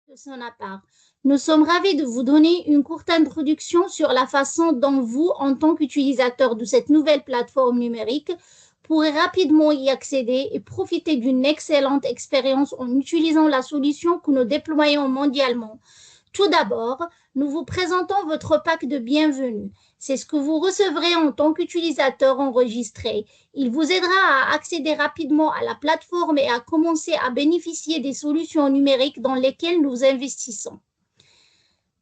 de Sonapar. Nous sommes ravis de vous donner une courte introduction sur la façon dont vous, en tant qu'utilisateur de cette nouvelle plateforme numérique, pourrez rapidement y accéder et profiter d'une excellente expérience en utilisant la solution que nous déployons mondialement. Tout d'abord, nous vous présentons votre pack de bienvenue. C'est ce que vous recevrez en tant qu'utilisateur enregistré. Il vous aidera à accéder rapidement à la plateforme et à commencer à bénéficier des solutions numériques dans lesquelles nous investissons.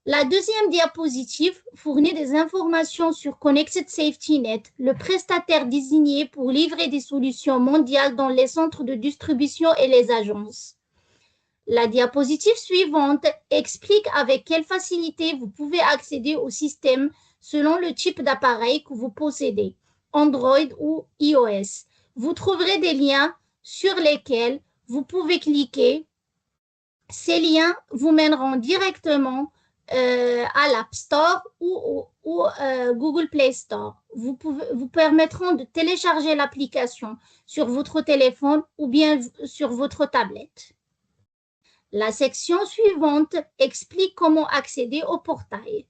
La deuxième diapositive fournit des informations sur Connected Safety Net, le prestataire désigné pour livrer des solutions mondiales dans les centres de distribution et les agences. La diapositive suivante explique avec quelle facilité vous pouvez accéder au système selon le type d'appareil que vous possédez, Android ou iOS. Vous trouverez des liens sur lesquels vous pouvez cliquer. Ces liens vous mèneront directement à l'App Store ou Google Play Store. Vous permettront de télécharger l'application sur votre téléphone ou bien sur votre tablette. La section suivante explique comment accéder au portail.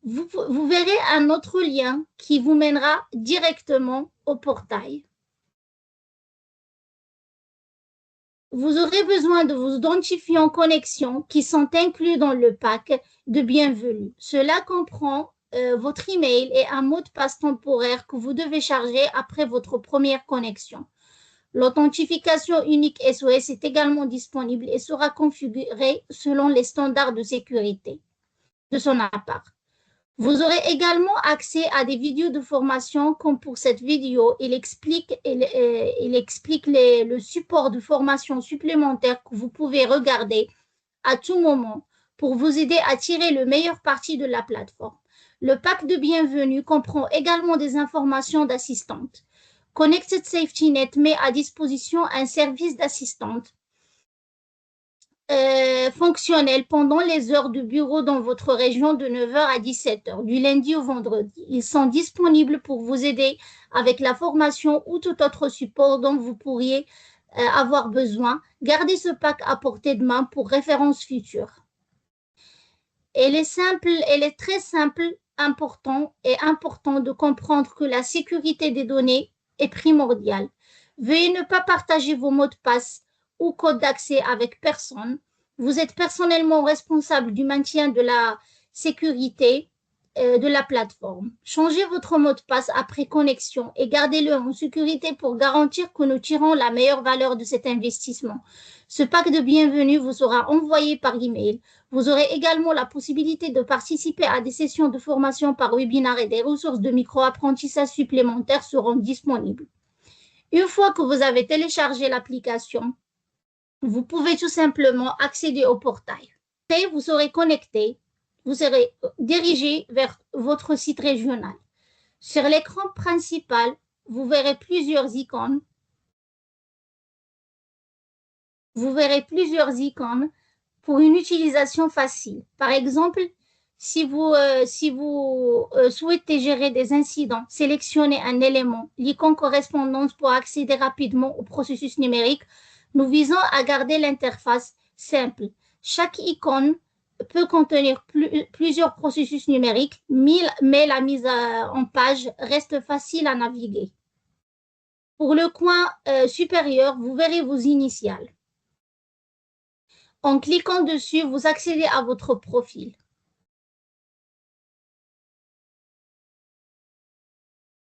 Vous verrez un autre lien qui vous mènera directement au portail. Vous aurez besoin de vos identifiants connexion qui sont inclus dans le pack de bienvenue. Cela comprend votre email et un mot de passe temporaire que vous devez charger après votre première connexion. L'authentification unique SOS est également disponible et sera configurée selon les standards de sécurité de son appart. Vous aurez également accès à des vidéos de formation comme pour cette vidéo. Il explique le support de formation supplémentaire que vous pouvez regarder à tout moment pour vous aider à tirer le meilleur parti de la plateforme. Le pack de bienvenue comprend également des informations d'assistante. Connected Safety Net met à disposition un service d'assistante fonctionnel pendant les heures de bureau dans votre région de 9h à 17h, du lundi au vendredi. Ils sont disponibles pour vous aider avec la formation ou tout autre support dont vous pourriez avoir besoin. Gardez ce pack à portée de main pour référence future. Elle est très simple, important de comprendre que la sécurité des données est primordiale. Veuillez ne pas partager vos mots de passe ou codes d'accès avec personne. Vous êtes personnellement responsable du maintien de la sécurité de la plateforme. Changez votre mot de passe après connexion et gardez-le en sécurité pour garantir que nous tirons la meilleure valeur de cet investissement. Ce pack de bienvenue vous sera envoyé par email. Vous aurez également la possibilité de participer à des sessions de formation par webinaire et des ressources de micro-apprentissage supplémentaires seront disponibles. Une fois que vous avez téléchargé l'application, vous pouvez tout simplement accéder au portail. Après, vous serez connecté, vous serez dirigé vers votre site régional. Sur l'écran principal, vous verrez plusieurs icônes. Vous verrez plusieurs icônes pour une utilisation facile. Par exemple, si vous souhaitez gérer des incidents, sélectionnez un élément, l'icône correspondante pour accéder rapidement au processus numérique. Nous visons à garder l'interface simple. Chaque icône peut contenir plusieurs processus numériques, mais la mise en page reste facile à naviguer. Pour le coin supérieur, vous verrez vos initiales. En cliquant dessus, vous accédez à votre profil.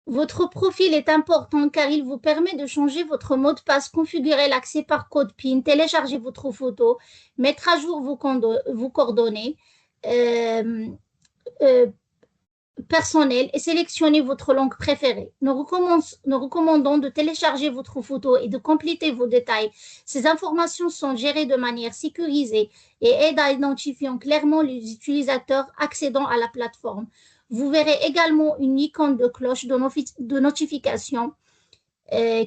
Votre profil est important car il vous permet de changer votre mot de passe, configurer l'accès par code PIN, télécharger votre photo, mettre à jour vos coordonnées personnelles et sélectionner votre langue préférée. Nous recommandons de télécharger votre photo et de compléter vos détails. Ces informations sont gérées de manière sécurisée et aident à identifier clairement les utilisateurs accédant à la plateforme. Vous verrez également une icône de cloche de notification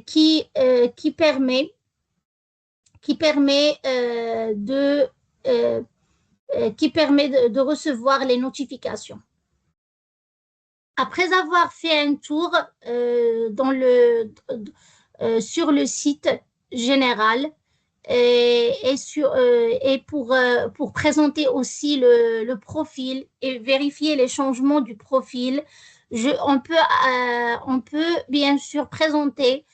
qui permet de recevoir les notifications. Après avoir fait un tour sur le site général, et pour présenter aussi le profil et vérifier les changements du profil, on peut bien sûr présenter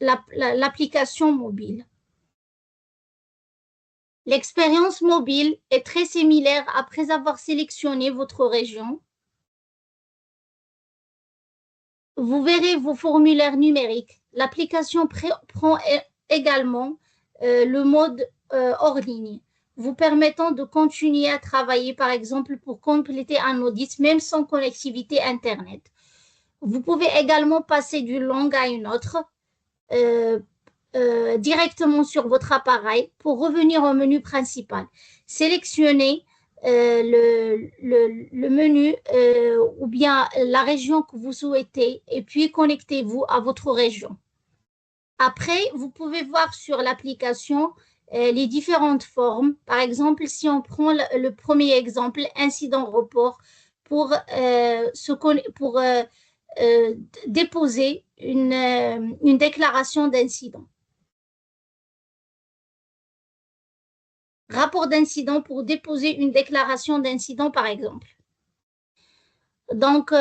l'application mobile. L'expérience mobile est très similaire après avoir sélectionné votre région. Vous verrez vos formulaires numériques. L'application prend également le mode hors ligne, vous permettant de continuer à travailler, par exemple, pour compléter un audit, même sans connectivité Internet. Vous pouvez également passer d'une langue à une autre directement sur votre appareil pour revenir au menu principal. Sélectionnez le menu ou bien la région que vous souhaitez et puis connectez-vous à votre région. Après, vous pouvez voir sur l'application les différentes formes. Par exemple, si on prend le premier exemple, incident report, pour déposer une déclaration d'incident. Rapport d'incident pour déposer une déclaration d'incident, par exemple. Donc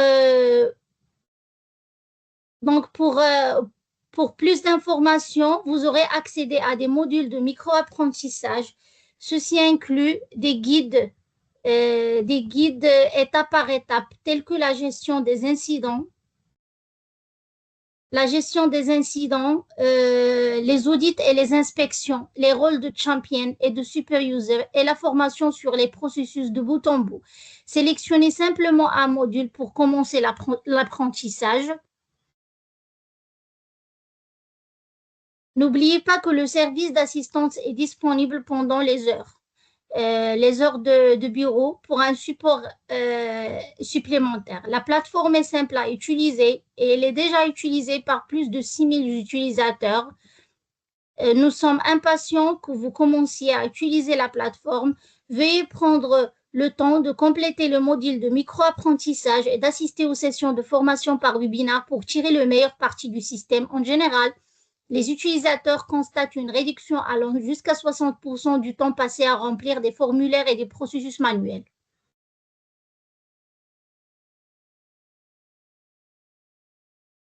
pour plus d'informations, vous aurez accédé à des modules de micro-apprentissage. Ceci inclut des guides étape par étape, tels que la gestion des incidents, les audits et les inspections, les rôles de champion et de super user et la formation sur les processus de bout en bout. Sélectionnez simplement un module pour commencer l'apprentissage. N'oubliez pas que le service d'assistance est disponible pendant les heures de bureau pour un support supplémentaire. La plateforme est simple à utiliser et elle est déjà utilisée par plus de 6000 utilisateurs. Nous sommes impatients que vous commenciez à utiliser la plateforme. Veuillez prendre le temps de compléter le module de micro-apprentissage et d'assister aux sessions de formation par webinaire pour tirer le meilleur parti du système. En général, les utilisateurs constatent une réduction allant jusqu'à 60% du temps passé à remplir des formulaires et des processus manuels.